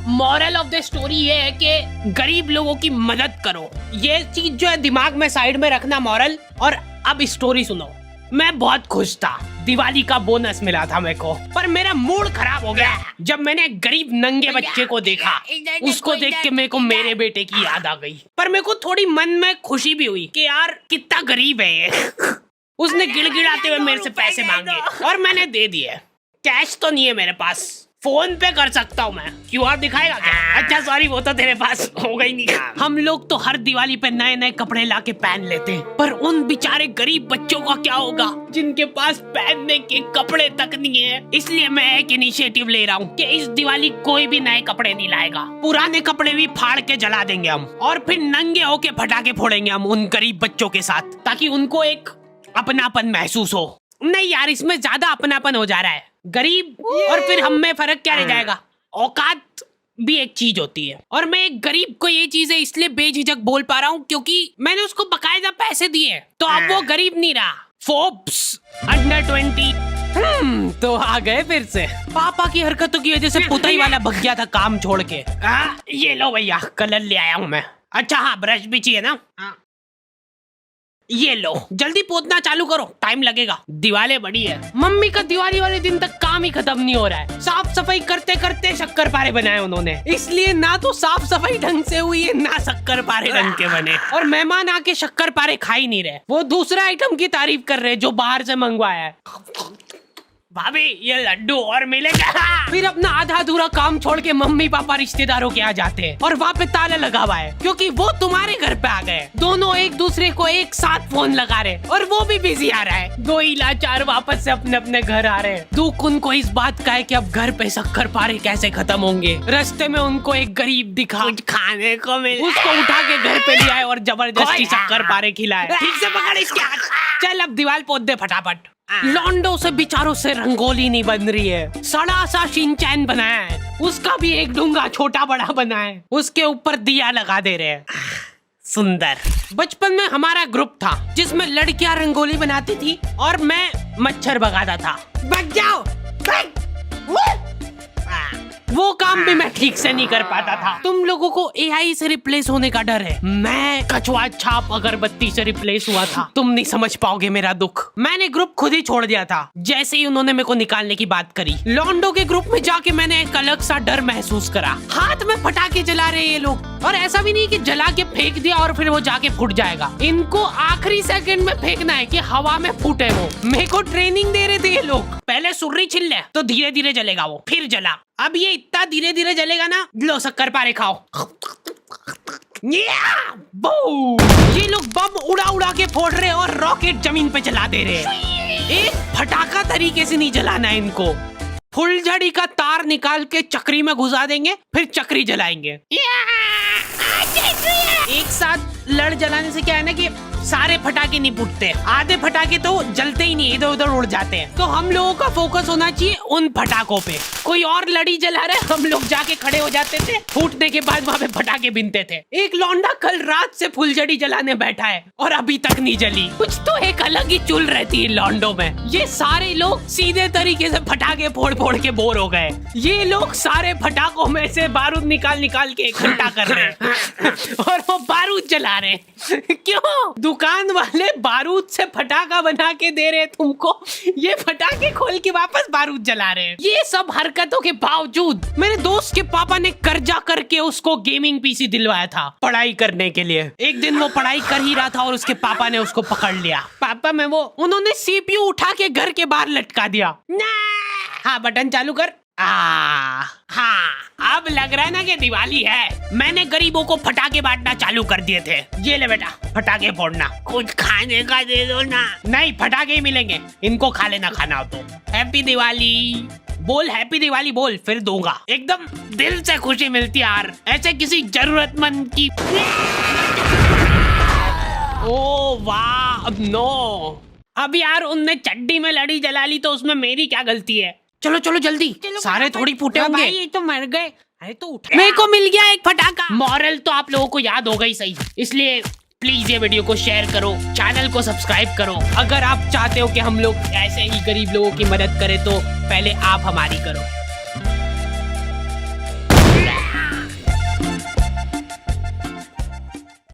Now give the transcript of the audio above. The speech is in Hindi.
मॉरल ऑफ द स्टोरी ये है कि गरीब लोगों की मदद करो। ये चीज जो है दिमाग में साइड में रखना मॉरल। और अब स्टोरी सुनो। मैं बहुत खुश था, दिवाली का बोनस मिला था मेरे को, पर मेरा मूड खराब हो गया जब मैंने गरीब नंगे बच्चे को देखा। उसको देख के मेरे को मेरे बेटे की याद आ गई, पर मेरे को थोड़ी मन में खुशी भी हुई कि यार कितना गरीब है ये। उसने गिड़गिड़ाते हुए मेरे से पैसे मांगे और मैंने दे दिए। कैश तो नहीं है मेरे पास, फोन पे कर सकता हूँ मैं। क्यूआर दिखाएगा क्या? अच्छा सॉरी, वो तो तेरे पास होगा ही नहीं। हम लोग तो हर दिवाली पे नए नए कपड़े लाके पहन लेते हैं, पर उन बेचारे गरीब बच्चों का क्या होगा जिनके पास पहनने के कपड़े तक नहीं है। इसलिए मैं एक इनिशिएटिव ले रहा हूँ कि इस दिवाली कोई भी नए कपड़े नहीं लाएगा। पुराने कपड़े भी फाड़ के जला देंगे हम, और फिर नंगे होके पटाखे फोड़ेंगे हम उन गरीब बच्चों के साथ, ताकि उनको एक अपनापन महसूस हो। नहीं यार, इसमें ज्यादा अपनापन हो जा रहा है। गरीब और फिर हम में फर्क क्या रह जाएगा? औकात भी एक चीज होती है, और मैं एक गरीब को ये चीजें इसलिए बेझिझक बोल पा रहा हूँ क्योंकि मैंने उसको बकायदा पैसे दिए, तो अब वो गरीब नहीं रहा। फोर्ब्स अंडर 20 तो आ गए फिर से। पापा की हरकतों की वजह से पुताई वाला भग गया था काम छोड़ के। ये लो भैया, कलर ले आया हूँ मैं। अच्छा हाँ, ब्रश भी चाहिए ना? ये लो, जल्दी पोतना चालू करो, टाइम लगेगा। दिवाली बड़ी है। मम्मी का दिवाली वाले दिन तक काम ही खत्म नहीं हो रहा है। साफ सफाई करते करते शक्कर पारे बनाए उन्होंने, इसलिए ना तो साफ सफाई ढंग से हुई है ना शक्कर पारे ढंग के बने। और मेहमान आके शक्कर पारे खा ही नहीं रहे, वो दूसरा आइटम की तारीफ कर रहे जो बाहर से मंगवाया है। भाभी ये लड्डू और मिलेगा। फिर अपना आधा अधूरा काम छोड़ के मम्मी पापा रिश्तेदारों के आ जाते हैं, और वहाँ पे ताला लगा हुआ है क्योंकि वो तुम्हारे घर पे आ गए। दोनों एक दूसरे को एक साथ फोन लगा रहे, और वो भी बिजी आ रहा है। दो ही लाचार वापस से अपने अपने घर आ रहे हैं। दुख उनको इस बात का है कि अब घर पे शक्कर पारे कैसे खत्म होंगे। रास्ते में उनको एक गरीब दिखा, कुछ खाने को मिला, उसको उठा के घर पे ले आए और जबरदस्ती शक्कर पारे खिलाए। ठीक से पकड़ इसके हाथ। चल अब दीवार पोत दे फटाफट। लॉन्डो से बेचारों से रंगोली नहीं बन रही है, सड़ा सा शिनचैन बनाया है, उसका भी एक डूंगा छोटा बड़ा बना है, उसके ऊपर दिया लगा दे रहे हैं। सुंदर। बचपन में हमारा ग्रुप था जिसमें लड़कियां रंगोली बनाती थी और मैं मच्छर भगाता था। भाग जाओ। वो काम भी मैं ठीक से नहीं कर पाता था। तुम लोगों को एआई से रिप्लेस होने का डर है, मैं कछुआ छाप अगरबत्ती से रिप्लेस हुआ था। तुम नहीं समझ पाओगे मेरा दुख। मैंने ग्रुप खुद ही छोड़ दिया था जैसे ही उन्होंने मेरे को निकालने की बात करी। लॉन्डो के ग्रुप में जाके मैंने एक अलग सा डर महसूस करा। हाथ में पटाखे जला रहे ये लोग, और ऐसा भी नहीं कि जला के फेंक दिया और फिर वो जाके फूट जाएगा। इनको आखिरी सेकंड में फेंकना है कि हवा में फूटे वो। मेरे को ट्रेनिंग दे रहे थे ये लोग। पहले सुर्री छिल ले तो धीरे धीरे जलेगा वो, फिर जला। अब ये इतना धीरे धीरे जलेगा ना, लो शक्कर पारे खाओ। ये लोग बम उड़ा उड़ा के फोड़ रहे और रॉकेट जमीन पे चला दे रहे हैं। एक फटाका तरीके से नहीं जलाना है इनको। फुलझड़ी का तार निकाल के चक्री में घुसा देंगे, फिर चक्री जलाएंगे। एक साथ लड़ जलाने से क्या है ना कि सारे फटाके नहीं फूटते, आधे फटाके तो जलते ही नहीं, इधर उधर उड़ जाते हैं। तो हम लोगों का फोकस होना चाहिए उन फटाकों पे। कोई और लड़ी जला रहा है, हम लोग जाके खड़े हो जाते थे, फूटने के बाद वहाँ पे फटाके बिनते थे। एक लौंडा कल रात से फुलझड़ी जलाने बैठा है और अभी तक नहीं जली। कुछ तो एक अलग ही चुल रहती है लौंडों में। ये सारे लोग सीधे तरीके से फटाके फोड़ फोड़ के बोर हो गए। ये लोग सारे फटाकों में से बारूद निकाल निकाल के इकट्ठा कर रहे हैं और वो बारूद जला रहे हैं। क्यों? दुकान वाले बारूद से फटाका बना के दे रहे तुमको, ये फटाके खोल के वापस बारूद जला रहे हैं। ये सब हरकतों के बावजूद मेरे दोस्त के पापा ने कर्जा करके उसको गेमिंग पीसी दिलवाया था पढ़ाई करने के लिए। एक दिन वो पढ़ाई कर ही रहा था और उसके पापा ने उसको पकड़ लिया। पापा में वो उन्होंने सीपीयू उठा के घर के बाहर लटका दिया। हाँ बटन चालू कर। हाँ अब लग रहा है ना कि दिवाली है। मैंने गरीबों को फटाके बांटना चालू कर दिए थे। ये ले बेटा फटाके फोड़ना, कुछ खाने का दे दो ना। नहीं फटाके ही मिलेंगे, इनको खा लेना खाना हो तो। हैप्पी दिवाली बोल, हैप्पी दिवाली बोल, फिर दूंगा। एकदम दिल से खुशी मिलती है यार, ऐसे किसी जरूरतमंद की। ओ वाह नो, अब यार उनने चड्डी में लड़ी जला ली तो उसमें मेरी क्या गलती है। चलो चलो जल्दी, सारे थोड़ी फूटे होंगे। ये तो मर गए। अरे तो उठ, मेरे को मिल गया एक फटाका। मॉरल तो आप लोगों को याद होगा ही सही, इसलिए प्लीज ये वीडियो को शेयर करो, चैनल को सब्सक्राइब करो। अगर आप चाहते हो कि हम लोग ऐसे ही गरीब लोगों की मदद करें तो पहले आप हमारी करो।